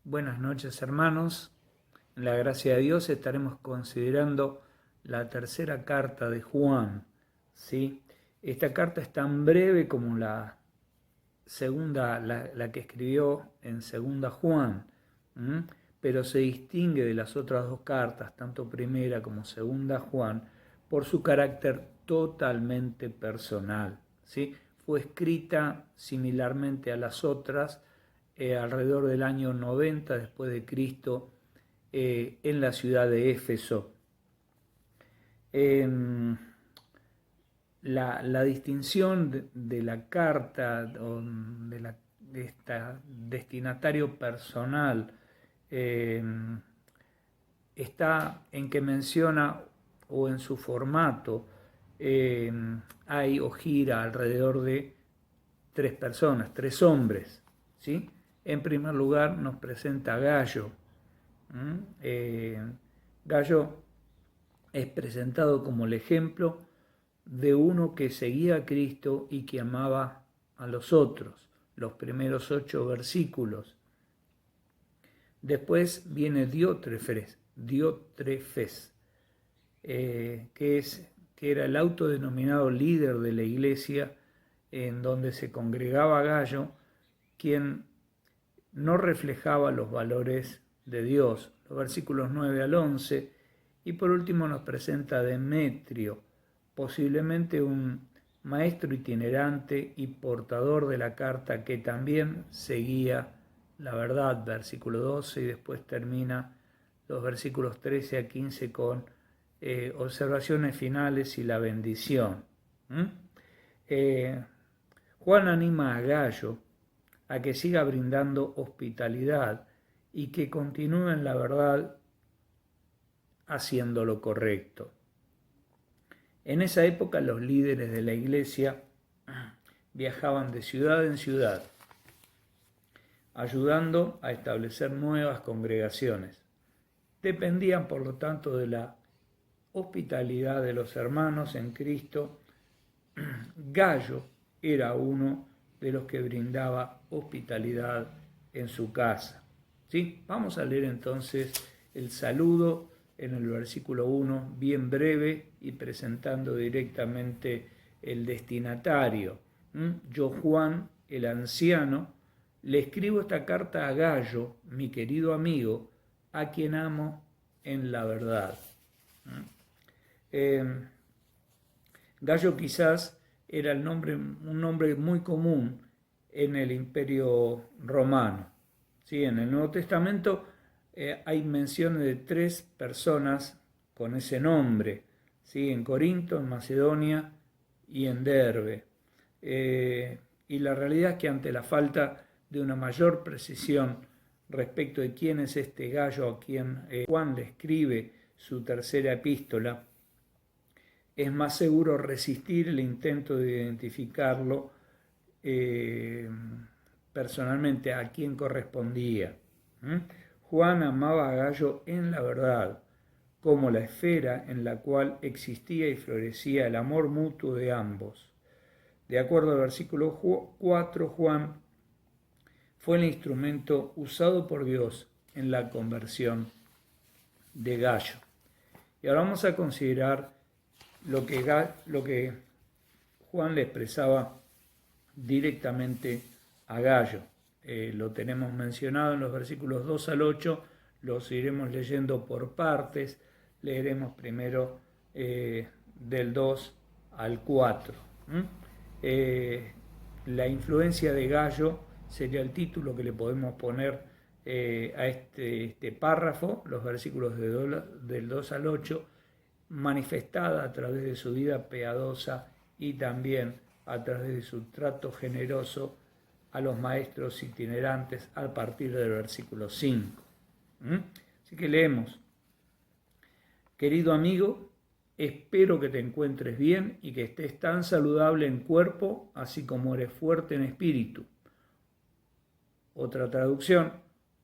Buenas noches, hermanos. En la gracia de Dios estaremos considerando la tercera carta de Juan, ¿sí? Esta carta es tan breve como la segunda, la que escribió en segunda Juan, pero se distingue de las otras dos cartas, tanto primera como segunda Juan, por su carácter totalmente personal, ¿sí? Fue escrita similarmente a las otras alrededor del año 90 después de Cristo en la ciudad de Éfeso. La distinción de la carta o de este destinatario personal está en que menciona o en su formato hay o gira alrededor de tres personas, tres hombres, ¿sí? En primer lugar nos presenta a Gallo. Gallo es presentado como el ejemplo de uno que seguía a Cristo y que amaba a los otros, los primeros 8 versículos. Después viene Diótrefes, que era el autodenominado líder de la iglesia en donde se congregaba Gallo, quien no reflejaba los valores de Dios, los versículos 9 al 11, y por último nos presenta a Demetrio, posiblemente un maestro itinerante y portador de la carta que también seguía la verdad, versículo 12, y después termina los versículos 13 a 15 con observaciones finales y la bendición. Juan anima a Gallo a que siga brindando hospitalidad y que continúe en la verdad haciendo lo correcto. En esa época los líderes de la iglesia viajaban de ciudad en ciudad, ayudando a establecer nuevas congregaciones. Dependían, por lo tanto, de la hospitalidad de los hermanos en Cristo. Gallo era uno de los que brindaba hospitalidad en su casa. ¿Sí? Vamos a leer entonces el saludo en el versículo 1, bien breve y presentando directamente el destinatario. Yo, Juan, el anciano, le escribo esta carta a Gallo, mi querido amigo, a quien amo en la verdad. Gallo quizás era un nombre muy común en el Imperio Romano. ¿Sí? En el Nuevo Testamento hay menciones de 3 personas con ese nombre, ¿sí? En Corinto, en Macedonia y en Derbe. Y la realidad es que ante la falta de una mayor precisión respecto de quién es este Gallo a quien Juan le escribe su tercera epístola, es más seguro resistir el intento de identificarlo personalmente a quien correspondía. Juan amaba a Gallo en la verdad, como la esfera en la cual existía y florecía el amor mutuo de ambos. De acuerdo al versículo 4, Juan fue el instrumento usado por Dios en la conversión de Gallo. Y ahora vamos a considerar lo que Juan le expresaba directamente a Gallo. Lo tenemos mencionado en los versículos 2 al 8, los iremos leyendo por partes. Leeremos primero del 2 al 4. La influencia de Gallo sería el título que le podemos poner a este párrafo, los versículos del 2 al 8, manifestada a través de su vida piadosa y también a través de su trato generoso a los maestros itinerantes a partir del versículo 5. Así que leemos. Querido amigo, espero que te encuentres bien y que estés tan saludable en cuerpo, así como eres fuerte en espíritu. Otra traducción,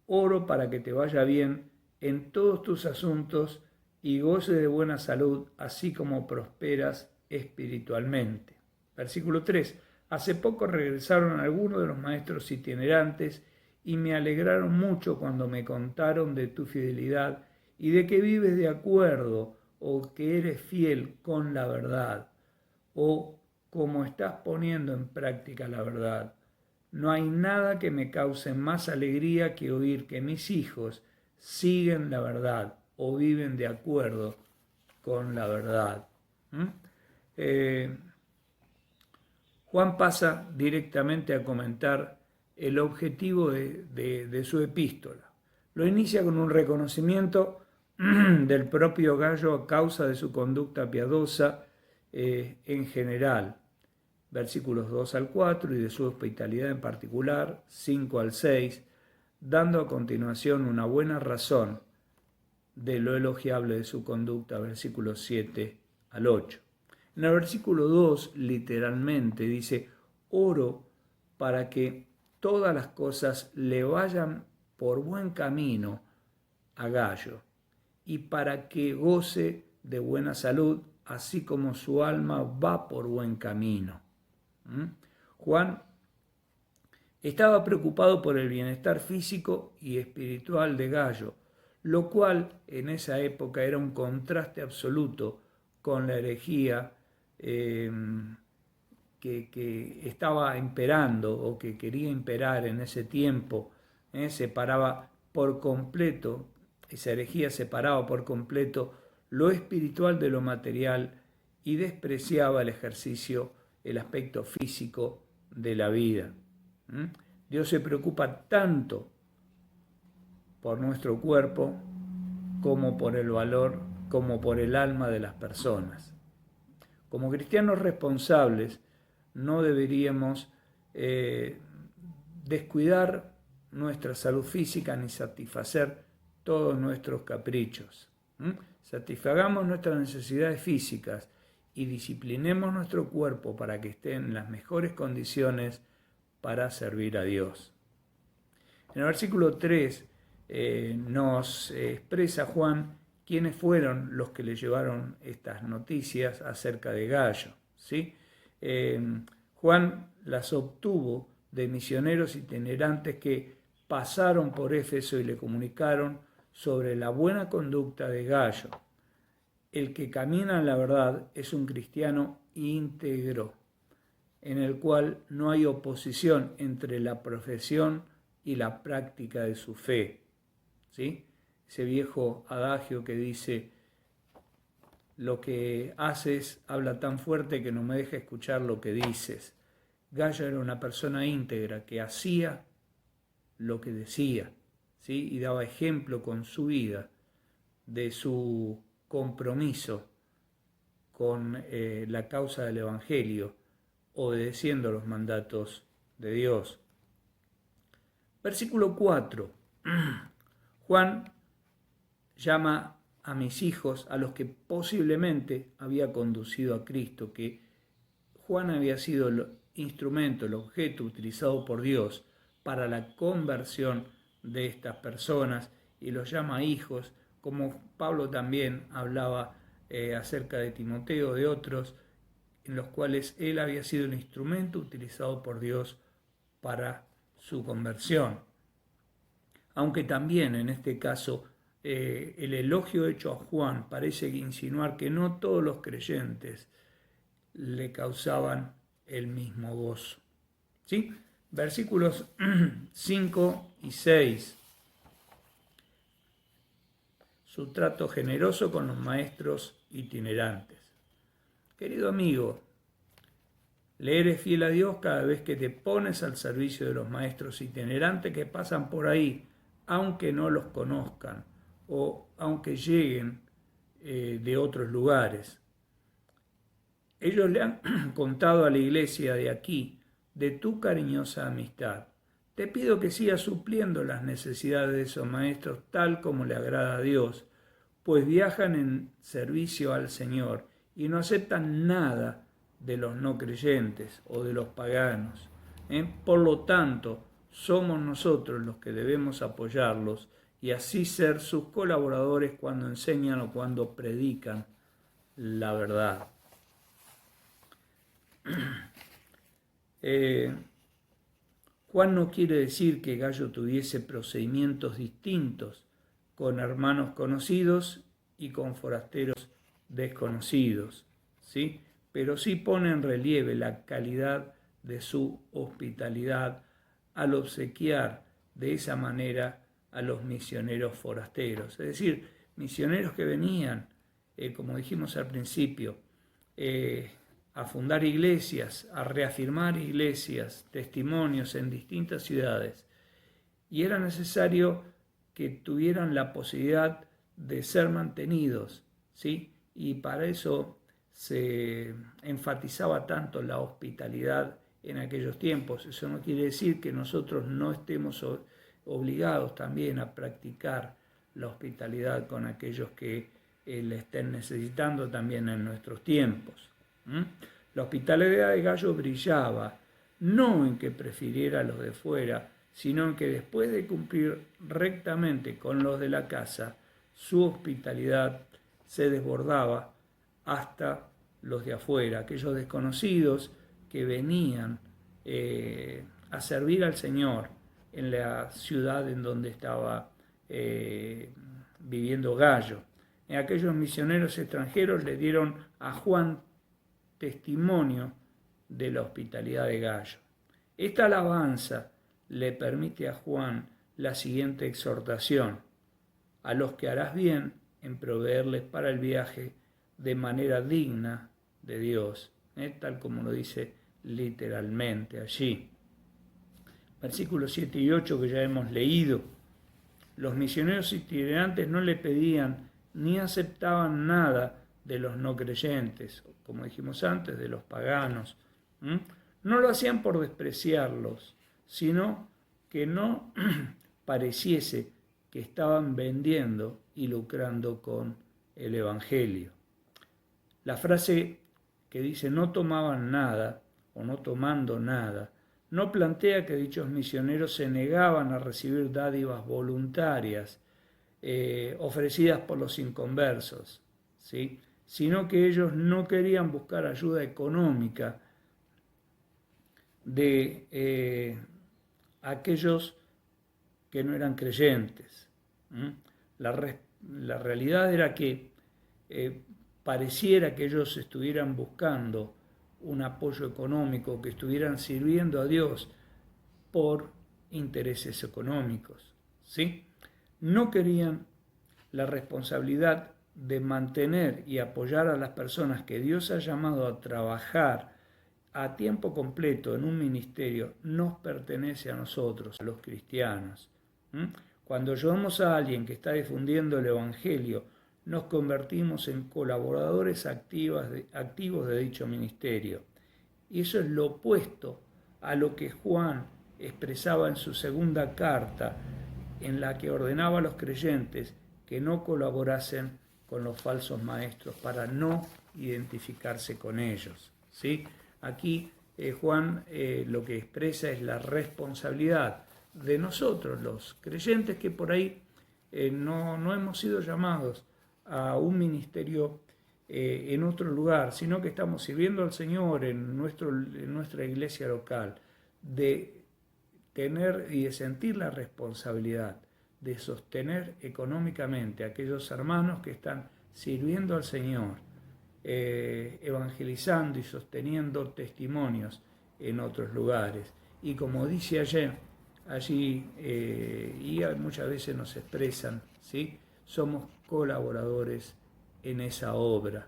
oro para que te vaya bien en todos tus asuntos y goces de buena salud, así como prosperas espiritualmente. Versículo 3. Hace poco regresaron algunos de los maestros itinerantes y me alegraron mucho cuando me contaron de tu fidelidad y de que vives de acuerdo o que eres fiel con la verdad o como estás poniendo en práctica la verdad. No hay nada que me cause más alegría que oír que mis hijos siguen la verdad o viven de acuerdo con la verdad. Juan pasa directamente a comentar el objetivo de su epístola. Lo inicia con un reconocimiento del propio Gallo a causa de su conducta piadosa en general, versículos 2 al 4, y de su hospitalidad en particular, 5 al 6, dando a continuación una buena razón de lo elogiable de su conducta, versículos 7 al 8. En el versículo 2, literalmente, dice, oro para que todas las cosas le vayan por buen camino a Gallo, y para que goce de buena salud, así como su alma va por buen camino. Juan estaba preocupado por el bienestar físico y espiritual de Gallo, lo cual en esa época era un contraste absoluto con la herejía que estaba imperando o que quería imperar en ese tiempo. Separaba por completo, esa herejía separaba por completo lo espiritual de lo material y despreciaba el ejercicio, el aspecto físico de la vida. Dios se preocupa tanto por nuestro cuerpo como por el valor, como por el alma de las personas. Como cristianos responsables, no deberíamos descuidar nuestra salud física ni satisfacer todos nuestros caprichos. Satisfagamos nuestras necesidades físicas y disciplinemos nuestro cuerpo para que esté en las mejores condiciones para servir a Dios. En el versículo 3 nos expresa Juan quiénes fueron los que le llevaron estas noticias acerca de Gallo, ¿sí? Juan las obtuvo de misioneros itinerantes que pasaron por Éfeso y le comunicaron sobre la buena conducta de Gallo. El que camina en la verdad es un cristiano íntegro, en el cual no hay oposición entre la profesión y la práctica de su fe. ¿Sí? Ese viejo adagio que dice, lo que haces habla tan fuerte que no me deja escuchar lo que dices. Gallo era una persona íntegra que hacía lo que decía, ¿sí? Y daba ejemplo con su vida de su compromiso con la causa del Evangelio, obedeciendo los mandatos de Dios. Versículo 4. Juan llama a mis hijos, a los que posiblemente había conducido a Cristo, que Juan había sido el instrumento, el objeto utilizado por Dios para la conversión de estas personas, y los llama hijos, como Pablo también hablaba acerca de Timoteo, de otros, en los cuales él había sido el instrumento utilizado por Dios para su conversión. Aunque también en este caso el elogio hecho a Juan parece insinuar que no todos los creyentes le causaban el mismo gozo. ¿Sí? Versículos 5 y 6. Su trato generoso con los maestros itinerantes. Querido amigo, le eres fiel a Dios cada vez que te pones al servicio de los maestros itinerantes que pasan por ahí, aunque no los conozcan o aunque lleguen de otros lugares. Ellos le han contado a la iglesia de aquí de tu cariñosa amistad. Te pido que sigas supliendo las necesidades de esos maestros tal como le agrada a Dios, pues viajan en servicio al Señor y no aceptan nada de los no creyentes o de los paganos. Por lo tanto, somos nosotros los que debemos apoyarlos y así ser sus colaboradores cuando enseñan o cuando predican la verdad. Juan no quiere decir que Gallo tuviese procedimientos distintos con hermanos conocidos y con forasteros desconocidos, ¿sí? Pero sí pone en relieve la calidad de su hospitalidad al obsequiar de esa manera a los misioneros forasteros, es decir, misioneros que venían, como dijimos al principio, a fundar iglesias, a reafirmar iglesias, testimonios en distintas ciudades. Y era necesario que tuvieran la posibilidad de ser mantenidos, ¿sí? Y para eso se enfatizaba tanto la hospitalidad en aquellos tiempos. Eso no quiere decir que nosotros no estemos obligados también a practicar la hospitalidad con aquellos que la estén necesitando también en nuestros tiempos. La hospitalidad de Gallo brillaba no en que prefiriera a los de fuera, sino en que después de cumplir rectamente con los de la casa, su hospitalidad se desbordaba hasta los de afuera, aquellos desconocidos que venían a servir al Señor en la ciudad en donde estaba viviendo Gallo. Aquellos misioneros extranjeros le dieron a Juan testimonio de la hospitalidad de Gallo. Esta alabanza le permite a Juan la siguiente exhortación: a los que harás bien en proveerles para el viaje de manera digna de Dios, tal como lo dice literalmente allí. Versículos 7 y 8 que ya hemos leído. Los misioneros itinerantes no le pedían ni aceptaban nada de los no creyentes, como dijimos antes, de los paganos. No lo hacían por despreciarlos, sino que no pareciese que estaban vendiendo y lucrando con el Evangelio. La frase que dice no tomaban nada o no tomando nada, no plantea que dichos misioneros se negaban a recibir dádivas voluntarias ofrecidas por los inconversos, ¿sí? Sino que ellos no querían buscar ayuda económica de aquellos que no eran creyentes. La realidad era que pareciera que ellos estuvieran buscando un apoyo económico, que estuvieran sirviendo a Dios por intereses económicos, ¿sí? No querían la responsabilidad de mantener y apoyar a las personas que Dios ha llamado a trabajar a tiempo completo en un ministerio. Nos pertenece a nosotros, a los cristianos. Cuando ayudamos a alguien que está difundiendo el Evangelio, nos convertimos en colaboradores activos de dicho ministerio. Y eso es lo opuesto a lo que Juan expresaba en su segunda carta, en la que ordenaba a los creyentes que no colaborasen con los falsos maestros para no identificarse con ellos, ¿sí? Aquí Juan lo que expresa es la responsabilidad de nosotros, los creyentes, que por ahí no hemos sido llamados a un ministerio en otro lugar, sino que estamos sirviendo al Señor en nuestra iglesia local, de tener y de sentir la responsabilidad de sostener económicamente a aquellos hermanos que están sirviendo al Señor, evangelizando y sosteniendo testimonios en otros lugares. Y como dice allí y muchas veces nos expresan, ¿sí? Somos colaboradores en esa obra.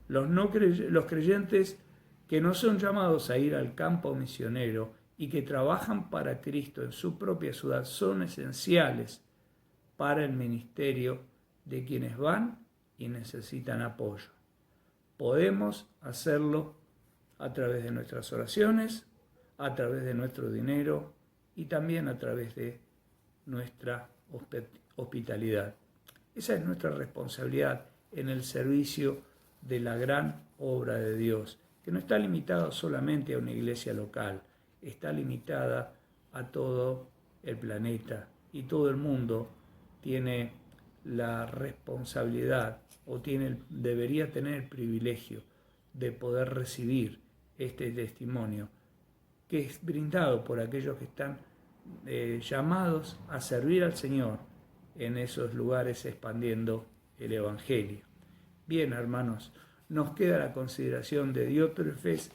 Los creyentes que no son llamados a ir al campo misionero y que trabajan para Cristo en su propia ciudad son esenciales para el ministerio de quienes van y necesitan apoyo. Podemos hacerlo a través de nuestras oraciones, a través de nuestro dinero y también a través de nuestra hospitalidad. Esa es nuestra responsabilidad en el servicio de la gran obra de Dios, que no está limitada solamente a una iglesia local, está limitada a todo el planeta, y todo el mundo tiene la responsabilidad o debería tener el privilegio de poder recibir este testimonio que es brindado por aquellos que están llamados a servir al Señor en esos lugares expandiendo el Evangelio. Bien, hermanos, nos queda la consideración de Diótrefes,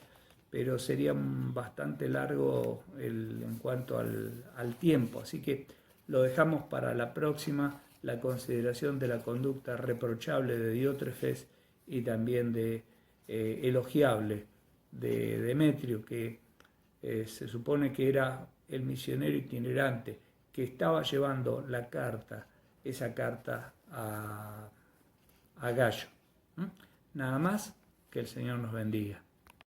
pero sería bastante largo en cuanto al tiempo, así que lo dejamos para la próxima, la consideración de la conducta reprochable de Diótrefes y también de elogiable de Demetrio, que se supone que era el misionero itinerante que estaba llevando esa carta a Gallo. Nada más, que el Señor nos bendiga.